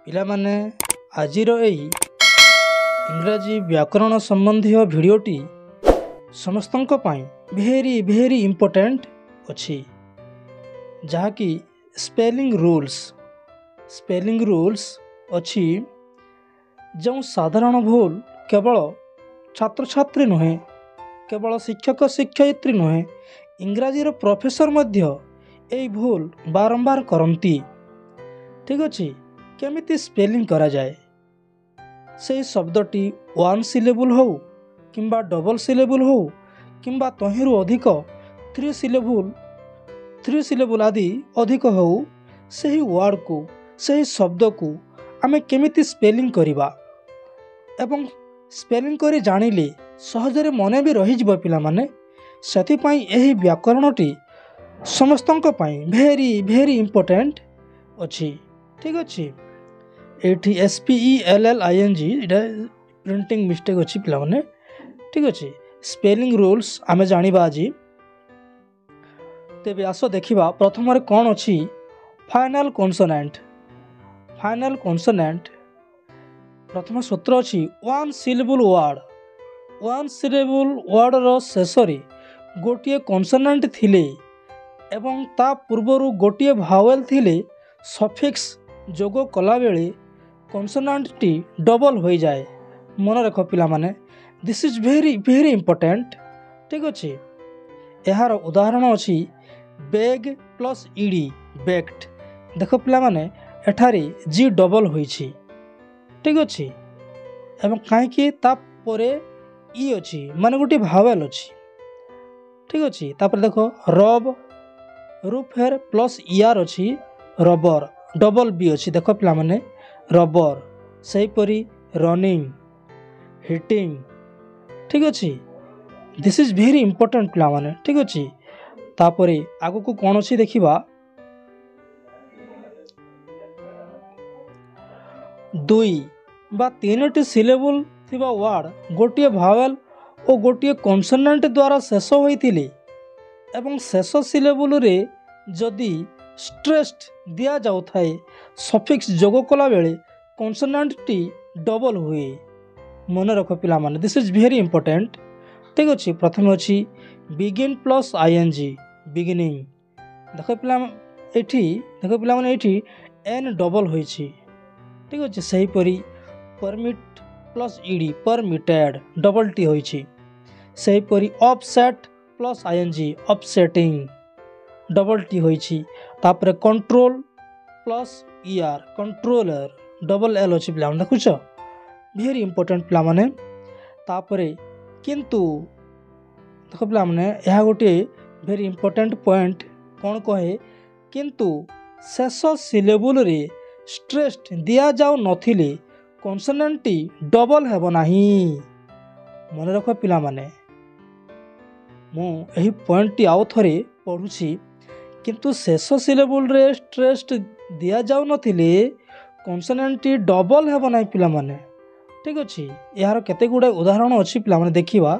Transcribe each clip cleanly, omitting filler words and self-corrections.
ପିଲାମାନେ ଆଜିର ଏହି ଇଂରାଜୀ ବ୍ୟାକରଣ ସମ୍ବନ୍ଧୀୟ ଭିଡ଼ିଓଟି ସମସ୍ତଙ୍କ ପାଇଁ ଭେରି ଇମ୍ପୋର୍ଟାଣ୍ଟ ଅଛି, ଯାହାକି ସ୍ପେଲିଂ ରୁଲ୍ସ ଅଛି। ଯେଉଁ ସାଧାରଣ ଭୁଲ କେବଳ ଛାତ୍ରଛାତ୍ରୀ ନୁହେଁ, କେବଳ ଶିକ୍ଷକ ଶିକ୍ଷୟିତ୍ରୀ ନୁହେଁ, ଇଂରାଜୀର ପ୍ରଫେସର ମଧ୍ୟ ଏହି ଭୁଲ ବାରମ୍ବାର କରନ୍ତି। ଠିକ୍ ଅଛି, କେମିତି ସ୍ପେଲିଂ କରାଯାଏ? ସେହି ଶବ୍ଦଟି 1 ସିଲେବୁଲ୍ ହେଉ କିମ୍ବା ଡବଲ୍ ସିଲେବୁଲ୍ ହେଉ କିମ୍ବା ତହିଁରୁ ଅଧିକ 3 ସିଲେବୁଲ୍ ଆଦି ଅଧିକ ହେଉ, ସେହି ୱାର୍ଡ଼କୁ, ସେହି ଶବ୍ଦକୁ ଆମେ କେମିତି ସ୍ପେଲିଂ କରିବା ଏବଂ ସ୍ପେଲିଂ କରି ଜାଣିଲେ ସହଜରେ ମନେ ବି ରହିଯିବ ପିଲାମାନେ। ସେଥିପାଇଁ ଏହି ବ୍ୟାକରଣଟି ସମସ୍ତଙ୍କ ପାଇଁ ଭେରି ଇମ୍ପୋର୍ଟାଣ୍ଟ ଅଛି। ଠିକ୍ ଅଛି, ଏଇଠି SPELLING ଏଇଟା ପ୍ରିଣ୍ଟିଂ ମିଷ୍ଟେକ୍ ଅଛି ପିଲାମାନେ। ଠିକ୍ ଅଛି, ସ୍ପେଲିଂ ରୁଲ୍ସ ଆମେ ଜାଣିବା ଆଜି। ତେବେ ଆସ ଦେଖିବା ପ୍ରଥମରେ କ'ଣ ଅଛି। ଫାଇନାଲ୍ କନସୋନାଣ୍ଟ ପ୍ରଥମ ସୂତ୍ର ଅଛି 1 ସିଲେବୁଲ୍ ୱାର୍ଡ଼ର ଶେଷରେ ଗୋଟିଏ କନସୋନାଣ୍ଟ ଥିଲେ ଏବଂ ତା ପୂର୍ବରୁ ଗୋଟିଏ ଭାୱେଲ୍ ଥିଲେ ସଫିକ୍ସ ଯୋଗ କଲାବେଳେ କନସୋନାଣ୍ଟଟି ଡବଲ୍ ହୋଇଯାଏ। ମନେ ରଖ ପିଲାମାନେ, ଦିସ୍ ଇଜ୍ ଭେରି ଇମ୍ପୋର୍ଟାଣ୍ଟ। ଠିକ୍ ଅଛି, ଏହାର ଉଦାହରଣ ଅଛି ବେଗ୍ ପ୍ଲସ୍ ଇଡ଼ି ବେକ୍ଡ। ଦେଖ ପିଲାମାନେ, ଏଠାରେ ଜି ଡବଲ୍ ହୋଇଛି। ଠିକ୍ ଅଛି, ଏବଂ କାହିଁକି? ତାପରେ ଇ ଅଛି, ମାନେ ଗୋଟିଏ ଭାୱେଲ୍ ଅଛି। ଠିକ୍ ଅଛି, ତାପରେ ଦେଖ ରୁଫେର୍ ପ୍ଲସ୍ ଇଆର୍ ଅଛି, ରବର ଡବଲ୍ ବି ଅଛି। ଦେଖ ପିଲାମାନେ, ରବର। ସେହିପରି ରନିଂ, ହିଟିଂ। ଠିକ୍ ଅଛି, ଦିସ୍ ଇଜ୍ ଭେରି ଇମ୍ପୋର୍ଟାଣ୍ଟ ପିଲାମାନେ। ଠିକ୍ ଅଛି, ତାପରେ ଆଗକୁ କ'ଣ ଅଛି ଦେଖିବା। 2 ବା 3ଟି ସିଲେବୁଲ୍ ଥିବା ୱାର୍ଡ଼ ଗୋଟିଏ ଭାୱେଲ୍ ଓ ଗୋଟିଏ କନସୋନାଣ୍ଟ ଦ୍ୱାରା ଶେଷ ହୋଇଥିଲେ ଏବଂ ଶେଷ ସିଲେବୁଲରେ ଯଦି ଷ୍ଟ୍ରେସ୍ ଦିଆଯାଉଥାଏ, ସଫିକ୍ସ ଯୋଗ କଲାବେଳେ କନସୋନାଣ୍ଟଟି ଡବଲ୍ ହୁଏ। ମନେ ରଖ ପିଲାମାନେ, ଦିସ୍ ଇଜ୍ ଭେରି ଇମ୍ପୋର୍ଟାଣ୍ଟ। ଠିକ୍ ଅଛି, ପ୍ରଥମେ ଅଛି ବିଗିନ୍ ପ୍ଲସ୍ ING ବିଗିନିଂ। ଦେଖ ପିଲାମାନେ, ଏଇଠି ଏନ୍ ଡବଲ୍ ହୋଇଛି। ଠିକ୍ ଅଛି, ସେହିପରି ପରମିଟ୍ ପ୍ଲସ୍ ଇଡ଼ି ପରମିଟେଡ଼ ଡବଲ୍ ଟି ହୋଇଛି। ସେହିପରି ଅପସେଟ୍ ପ୍ଲସ୍ ING ଅପସେଟିଂ ଡବଲ୍ ଟି ହୋଇଛି। ତାପରେ control plus ER controller double L ଅଛି ପିଲାମାନେ। ଦେଖୁଛ, ଭେରି ଇମ୍ପୋର୍ଟାଣ୍ଟ ପିଲାମାନେ। ତାପରେ କିନ୍ତୁ ଦେଖ ପିଲାମାନେ, ଏହା ଗୋଟିଏ ଭେରି ଇମ୍ପୋର୍ଟାଣ୍ଟ ପଏଣ୍ଟ। କ'ଣ କହେ? କିନ୍ତୁ ଶେଷ ସିଲେବୁଲରେ ଷ୍ଟ୍ରେସ୍ ଦିଆଯାଉ ନଥିଲେ କନସୋନାଣ୍ଟଟି ଡବଲ୍ ହେବ ନାହିଁ। ମନେ ରଖ ପିଲାମାନେ, ମୁଁ ଏହି ପଏଣ୍ଟଟି ଆଉ ଥରେ ପଢ଼ୁଛି। କିନ୍ତୁ ଶେଷ ସିଲେବୁଲରେ ଷ୍ଟ୍ରେସ୍ ଦିଆଯାଉ ନଥିଲେ କନସୋନାଣ୍ଟଟି ଡବଲ୍ ହେବ ନାହିଁ ପିଲାମାନେ। ଠିକ୍ ଅଛି, ଏହାର କେତେ ଗୁଡ଼ିଏ ଉଦାହରଣ ଅଛି ପିଲାମାନେ, ଦେଖିବା।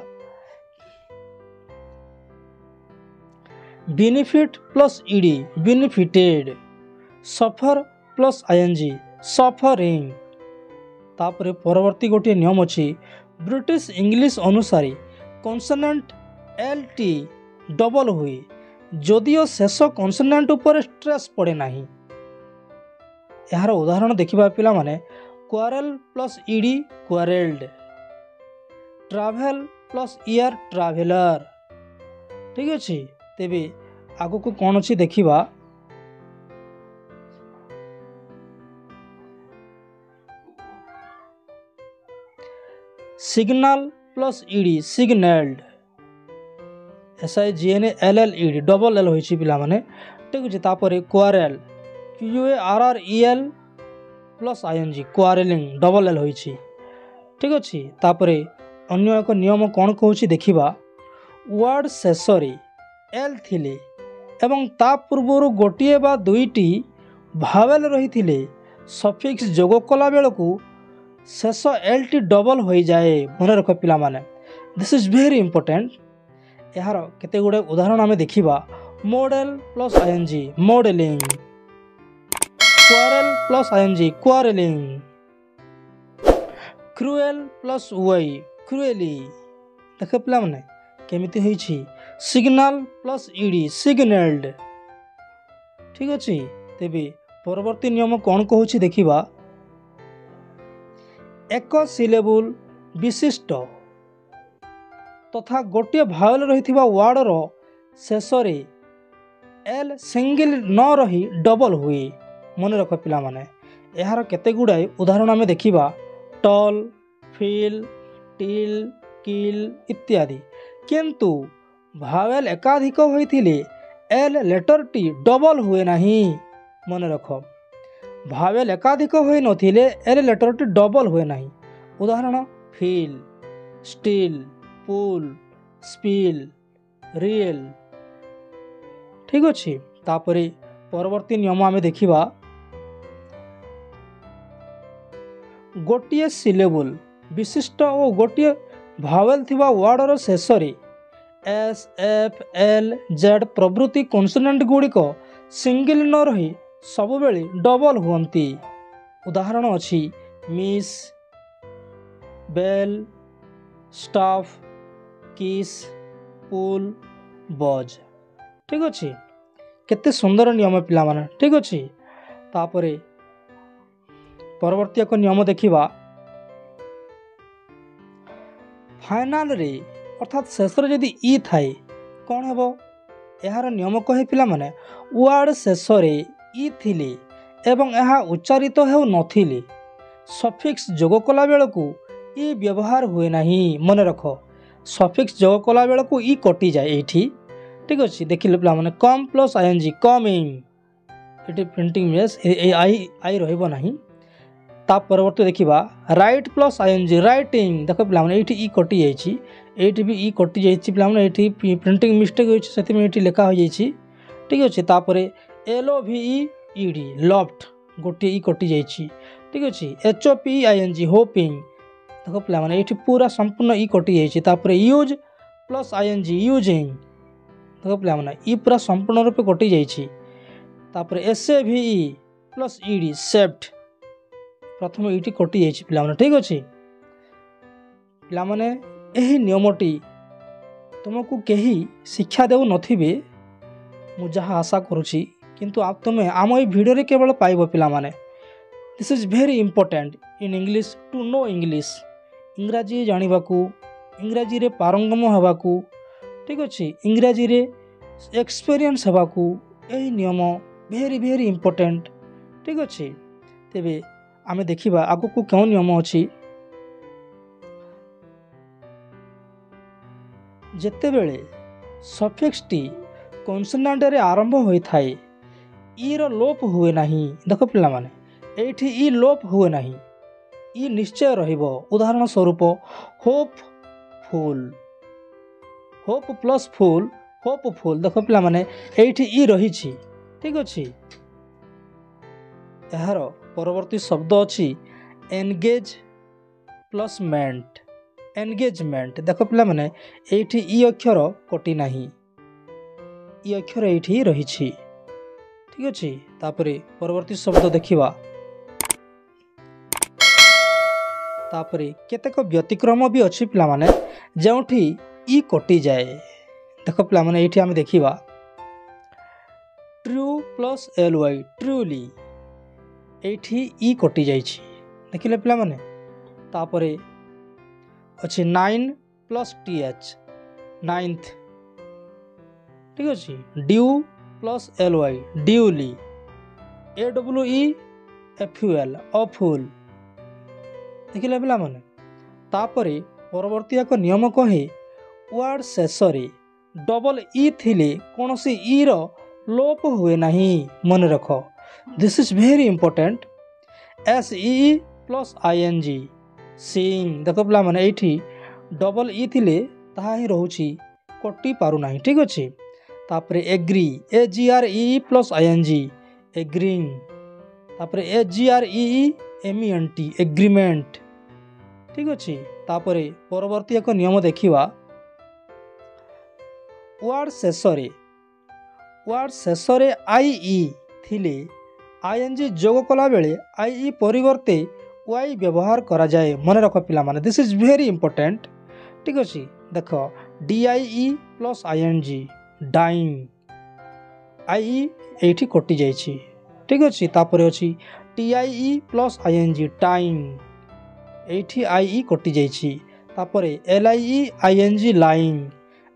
ବେନିଫିଟ୍ ପ୍ଲସ୍ ଇଡ଼ି ବେନିଫିଟେଡ଼, ସଫର ପ୍ଲସ୍ ING ସଫରିଂ। ତାପରେ ପରବର୍ତ୍ତୀ ଗୋଟିଏ ନିୟମ ଅଛି, ବ୍ରିଟିଶ ଇଂଲିଶ ଅନୁସାରେ କନସୋନାଣ୍ଟ LT ଡବଲ୍ ହୁଏ ଯଦିଓ ଶେଷ କନସୋନାଣ୍ଟ ଉପରେ ଷ୍ଟ୍ରେସ୍ ପଡ଼େ ନାହିଁ। ଏହାର ଉଦାହରଣ ଦେଖିବା ପିଲାମାନେ। Quarrel plus E D quarrelled, travel plus ER traveller. ଠିକ୍ ଅଛି, ତେବେ ଆଗକୁ କ'ଣ ଅଛି ଦେଖିବା। Signal plus E D signalled, SIGNALLED double L ହୋଇଛି ପିଲାମାନେ। ଠିକ୍ ଅଛି, ତାପରେ quarrel QUARREL plus ING quarrelling double L ହୋଇଛି। ଠିକ୍ ଅଛି, ତାପରେ ଅନ୍ୟ ଏକ ନିୟମ କ'ଣ କହୁଛି ଦେଖିବା। ୱାର୍ଡ଼ ଶେଷରେ ଏଲ୍ ଥିଲେ ଏବଂ ତା ପୂର୍ବରୁ ଗୋଟିଏ ବା 2ଟି ଭାୱେଲ୍ ରହିଥିଲେ ସଫିକ୍ସ ଯୋଗ କଲାବେଳକୁ ଶେଷ LT ଡବଲ୍ ହୋଇଯାଏ। ମନେ ରଖ ପିଲାମାନେ, ଦିସ୍ ଇଜ୍ ଭେରି ଇମ୍ପୋର୍ଟାଣ୍ଟ। ଏହାର କେତେ ଗୁଡ଼ିଏ ଉଦାହରଣ ଆମେ ଦେଖିବା। Model plus ING modelling, quarrel plus I N G quarrelling, cruel plus Y cruelly. देख पिला माने केमिति होईछि सिग्नल प्लस ईडी सिग्नल्ड। ठीक अछि। तेबे परवर्ती नियम कौन कहूछि देखिबा। एक सिलेबुल विशिष्ट तथा गोटे भावेल रहिथिबा वर्डर शेष रे एल सिंगल न रही डबल हुए। मन रख पिला माने यार केते गुडाय उदाहरण आमे देखिबा टल, फिल, टिल, किल इत्यादि। किंतु भावेल एकाधिक होइथिले एल लेटर टी डबल हुए नहीं। मन रख भावेल एकाधिक होई नथिले एल लेटर टी डबल हुए नहीं। उदाहरण फिल, स्टील, पुल, स्पिल, रियल। ठीक अछि। तापरे परवर्ती नियम आमे देखिबा गोटिए सिलेबुल विशिष्ट और गोटिए भावेल थिबा वर्डर शेष रे एस, एफ, एल, जेड प्रभृति कॉन्सोनेंट गुड़िक सिंगल न रही सब बेले डबल हुअंती। उदाहरण अछि मिस, बेल, स्टाफ, किस, पुल, बज। ठीक अछि। केते सुंदर नियम पिला माने। ठीक अछि। तापरे परवर्ती एक नियम देखिबा फाइनाल रे अर्थात शेष रे जदि ई थाए कौन हेबो। यार नियम कहे पिला माने वर्ड शेष रे ई थिले एवं यह उच्चारित हेउ नथिले सफिक्स जोग कला बेलकू ई व्यवहार हुए नहीं। मन रख सफिक्स जोग कला बेलकू ई कटि जाए एठी। ठीक अछि। देखिले पिला माने कम प्लस आईएनजी कमिंग एठी प्रिंटिंग मेस आई रहइबो नहीं। ता परवर्ती देखिबा राइट प्लस आईएनजी राइटिंग। देखो पिला माने एठी ई कटि जाइछि, एठी भी ई कटि जाइछि पिला माने एठी प्रिंटिंग मिस्टेक होइछि सेति में एठी लेखा हो जाइछि। ठीक अछि। तापरे एलओवीई ईडी लॉफ्ट गोटे ई कटि जाइछि। ठीक अछि। HOP ING hopping. देखो पिला माने एठी पूरा संपूर्ण ई कटि जाइछि। तापरे यूज प्लस आईएनजी यूजिंग। देखो पिला माने ई पूरा संपूर्ण रूप कटि जाइछि। तापरे एसएवीई प्लस ईडी सेफ्ट प्रथम ईटी कटि जाइछि पिला माने। ठीक अछि। पिला माने एही नियमटी तुमको केही शिक्षा देउ नथिबे मु जहा आशा करूछि, किंतु आप तुमे आम ए वीडियो रे केवल पाइबो पिला माने। This is very important in English to know English. इंग्राजी जानिबाकू, इंग्राजी रे पारंगम हेबाकू। ठीक अछि। इंग्राजी रे एक्सपीरियंस हेबाकू एही नियम वेरी वेरी इंपोर्टेंट। ठीक अछि। तेबे आमे देखिबा आगु को केउ नियम अछि। जेते बेले सफिक्स टी कॉन्सोनेंट रे आरंभ होई थाए ई रो लोप हुए नहीं। देखो पिला माने एठी ई लोप हुए नहीं, ई निश्चय रहिबो। उदाहरण स्वरूप hope full, hope plus full hopeful. देखो पिला माने एठी ई रहिछि। ठीक अछि। एहार परवर्ती शब्द अछि एनगेज प्लस मेंट एनगेजमेंट। देखो पिला माने एठी ई अक्षर कटि नाही, ई अक्षर एठी रहिछि। ठीक अछि। तापरे परवर्ती शब्द देखिबा। तापरे केतेक व्यतिक्रम भी अछि पिला माने जेउठी ई कटि जाए। देखो पिला माने एठी हम देखिबा true plus L Y truly एठी ई कटि जाइछि। देखिले पिला माने। तापरे अछि 9 प्लस टीएच नाइन्थ। ठीक अछि। Due plus L Y duly A W E F U L awful. देखिले पिला माने। तापरे परवर्ती एक नियम कहे वर्ड शेष रे डबल ई थिले कोनोसी ई रो लोप हुए नहीं। मन रख this is very important. S E plus ING seeing. देखो पिला माने एठी डबल ई थिले ताहा ही रहउछि, कटि पारु नाही। ठीक अछि। तापरे agree A G R E plus I N G agreeing. तापरे A G R E M E N T agreement. ठीक अछि। तापरे परवर्ती एक नियम देखिबा वर्ड शेष रे आई ई थिले आईएनजी जोग कला बेले आई परिवर्ते वाई व्यवहार करा जाए मन रख पिला दिस इज वेरी इंपोर्टेंट ठीक अच्छे देख DIE plus ING dying I एठी कटि जाइछि ठीक अच्छे तापर अच्छी TIE प्लस आईएनजी टाइम एठी IE कटि जाइछि तापर LIE ING लाइन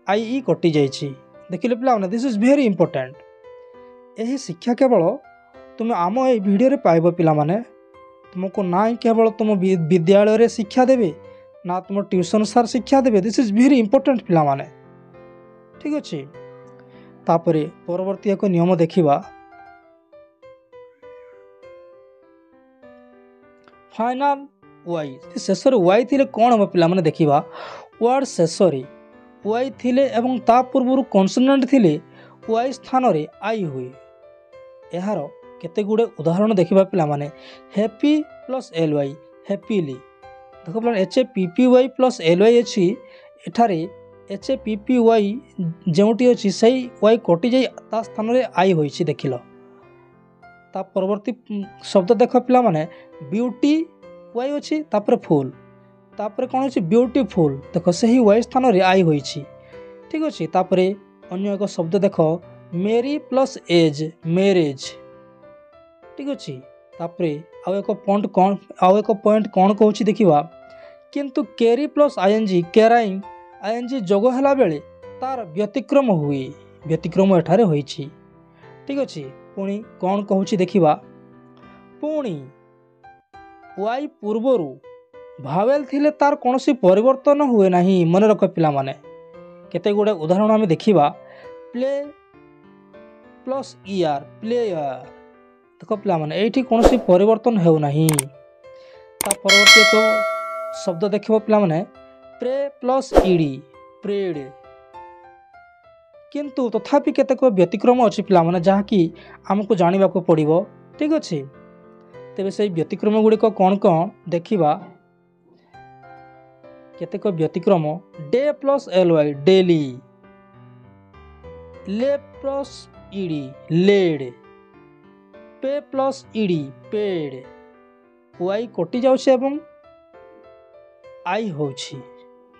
IE कटि जाइछि देखिले पिला दिस इज वेरी इंपोर्टेंट यही शिक्षा केवल तुम आम ए वीडियो पाइब पिला माने तुमको ना केवल तुम विद्यालय रे शिक्षा देवे ना तुम ट्यूशन सार शिक्षा देवे दिस इज वेरी इंपोर्टेंट पिला माने ठीक अच्छे तापरे परवर्ती एक नियम देखिबा फाइनल वाई शेष वाई थिले कौन हम पिला माने देखिबा वर्ड शेष वाई थिले एवं ता पूर्व कन्सोनेंट थिले वाई स्थान रे आई हुए यार केते गुड़े उदाहरण देखिबा पिला माने हैप्पी प्लस LY हैप्पीली देख पिला HAPPY प्लस LY अछि एठारे HAPPY जोटी अछि सही वाई कटि जाई ता स्थान रे आई होइछि देखिलो ता परवर्ती शब्द देख पिला माने ब्यूटी वाई अछि तापर फुल तापर कोन अछि ब्यूटीफुल देख सही वाई स्थान रे आई होइछि ठीक अछि तापर अन्य एक शब्द देख मेरी प्लस एज मैरिज ठीक अच्छे तापर आउ एक पॉइंट कौन कहूँ देखा किंतु केरी प्लस आईएनजी केराइंग आईएनजी जोग है बेले तार व्यतिक्रम हुए व्यतिक्रम एठारे होइछि ठीक अच्छे पुणी कौन कहूँ देखा पुणी वाई पूर्वर भावेल थिले तार कौन परिवर्तन हुए नहीं मन रख पिला माने केते गुड़े उदाहरण आम देखा प्ले प्लस ER प्लेयर देख पिला माने एठी कौन परिवर्तन हो नहीं परवर्ती एक शब्द देख पिला माने प्रे प्लस ED प्रेड किंतु तथापि केतेक व्यतिक्रम अच्छी पिला माने जहाँकि आमको जानवा को पड़ो ठीक अच्छे तेरे से व्यतिक्रम गुड़िक कौन कौन देखा केतेक व्यतिक्रम डे प्लस LY डेली ले प्लस ED लेड पे प्लस ED पेड वाई कटि जाउछे एवं आई होउछि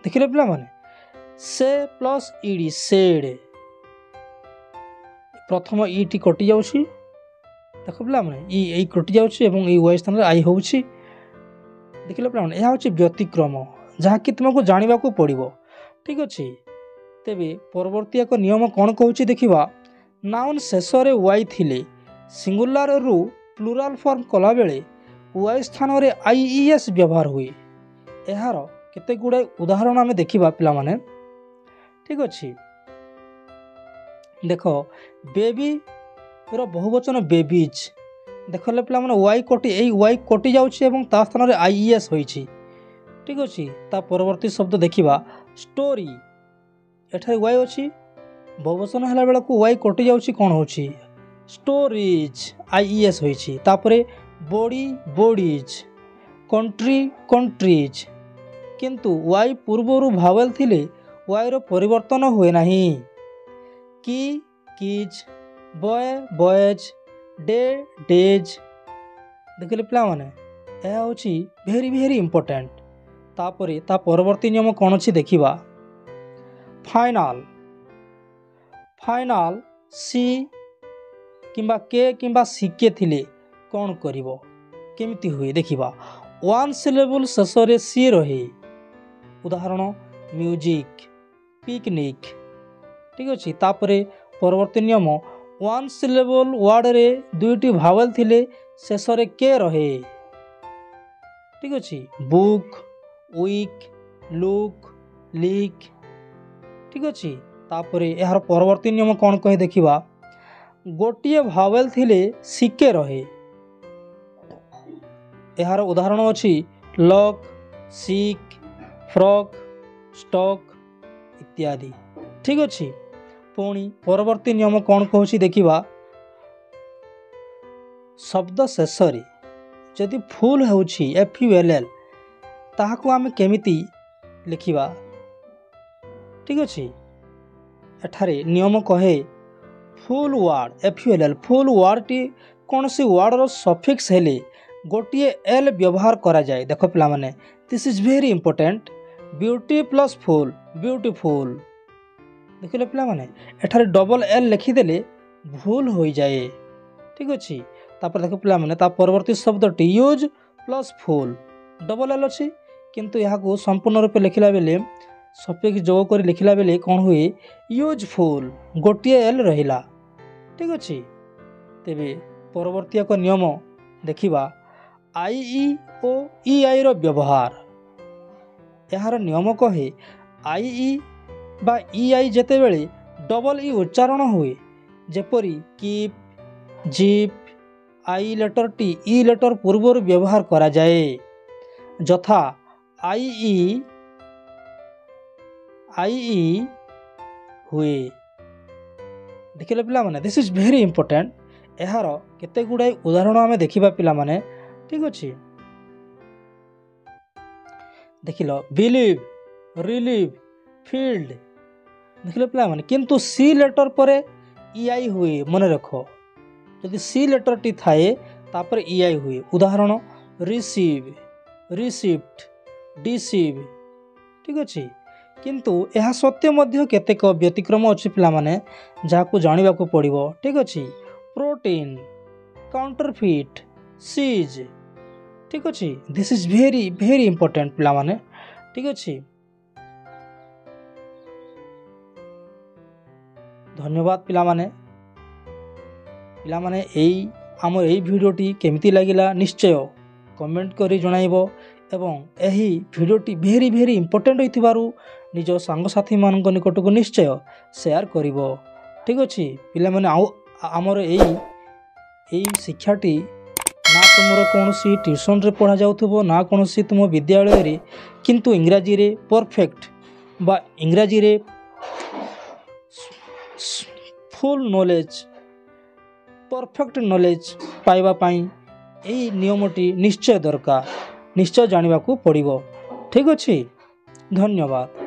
देखिले पिला माने से प्लस ED सेड प्रथम ई टी कटि जाउछि देख पिला माने ई कटि जाउछि एवं ई वाई स्थान रे आई होउछि देखिले पिला माने ଏହା होछि व्यतिक्रम जहाँ कि तुमको जानवा को पड़ो ठीक अच्छे तेबे परवर्ती एक नियम कौन कहूँ देखा नाउन शेष वाई थिले सिंगुलार रु प्लुराल फॉर्म कला बेले वाई स्थान रे IES व्यवहार हुए यार केते गुड़े उदाहरण आम देखा पिला माने ठीक अच्छे देख बेबी रो बहुवचन बेबीज देखले पिला माने वाई कटि जाउछि एवं ता स्थान रे IES होइछि ठीक अच्छे ता परवर्ती शब्द देखा स्टोरी एठारे वाई अच्छी बहुवचन है बेला को वाई कटि जाउछि कौन होछि स्टोरीज IES होइछि तापरे बॉडी बॉडीज कंट्री कंट्रीज किंतु वाई पूर्वरु भावेल थिले वाई रो परिवर्तन हुए नहीं की keys boy boys day days देखिले पिला माने यह होछि वेरी वेरी इंपोर्टेंट तापरे ता परवर्ती नियम कौन अच्छी देखा फाइनाल फाइनाल सी किंबा के किंबा सीके थिले कौन करिवो केमिति हुए देखिबा वन सिलेबल शेष रे सी रहे उदाहरण म्यूजिक पिकनिक ठीक अच्छे तापरे परवर्ती नियम वन सिलेबल वर्ड रे दुईटी भावेल थिले शेष रे के रहे ठीक अच्छे बुक वीक लुक लीक ठीक अच्छे तापरे यार परवर्ती नियम कौन कहे देखिबा गोटिए भावेल थिले सिके रहे यार उदाहरण अच्छी लक सिक फ्रॉक स्टॉक इत्यादि ठीक अच्छे पुणी परवर्ती नियम कौन कहूँ देखिबा शब्द शेष जदि फुल होउछि FULL ताहाको आमे केमिति लिखिबा ठीक अच्छे एठारे नियम कहे full word FULL full word T ଯେକୌଣସି ୱାର୍ଡ଼ର ସଫିକ୍ସ ହେଲେ ଗୋଟିଏ ଏଲ୍ ବ୍ୟବହାର କରାଯାଏ। ଦେଖ ପିଲାମାନେ, this is very important. Beauty plus full beautiful. देखिले पिलामाने एठारे डबल एल लिखिदेले भूल हो जाए। ठीक अच्छे। तापर देख पिलामाने ता परवर्ती शब्दटी use plus full double L अच्छी किंतु यहाँ को संपूर्ण रूप लिखला बेले सफिक्स जोग कर लिखला बेले कौन हुए यूजफुल गोटे एल रहिला। ठीक अच्छे। तेबे परवर्ती एक नियम देखिबा आई ई ओ ई आई रो व्यवहार। यार नियम कहे आई ई बा ई आई जेते बेले डबल ई उच्चारण हुए जेपरी कीप जीप आई लेटर टी ई लेटर पूर्वर व्यवहार करा जाए जथा आई ई हुए। देखिले पिला माने दिस इज वेरी इंपोर्टेंट। यार केते गुड़ाई उदाहरण आमे देखिबा पिला माने। ठीक अच्छे। देखिल बिलीव रिलीव फील्ड देखिले पिला माने किंतु सी लेटर पर ई आई हुए मन रख। जदि सी लेटर टी थाए तापर ई आई हुए। उदाहरण रिसीव रिसिप्ट डिसीव। ठीक अच्छे। किंतु यह सत्य मध्य केतेक व्यतिक्रम अच्छी पिला माने जाको जानिबा को पड़िबो। ठीक अच्छे। Protein counterfeit seize. ठीक अच्छे। This is very very important पिला माने। ठीक अच्छे। धन्यवाद पिला माने। पिला माने एई हमर एई भिडियोटी केमिति लागिला निश्चय कमेंट करी जणाइबो एवं एही भिडियोटी वेरी वेरी इंपोर्टेंट होइथिबारु निज सांग साथी मानक निकट को निश्चय शेयर करिवो। ठीक अच्छे। पिला माने हमर एई शिक्षाटी ना तुमर कौन सी ट्यूशन रे पढ़ा जाउथबो ना कौन सी तुम विद्यालय रे किंतु इंग्राजी रे परफेक्ट बा इंग्राजी रे फुल नॉलेज परफेक्ट नॉलेज पाइबा पाई एई नियमटी निश्चय दरकार निश्चय जानिबा को पड़िबो। ठीक अच्छे। धन्यवाद।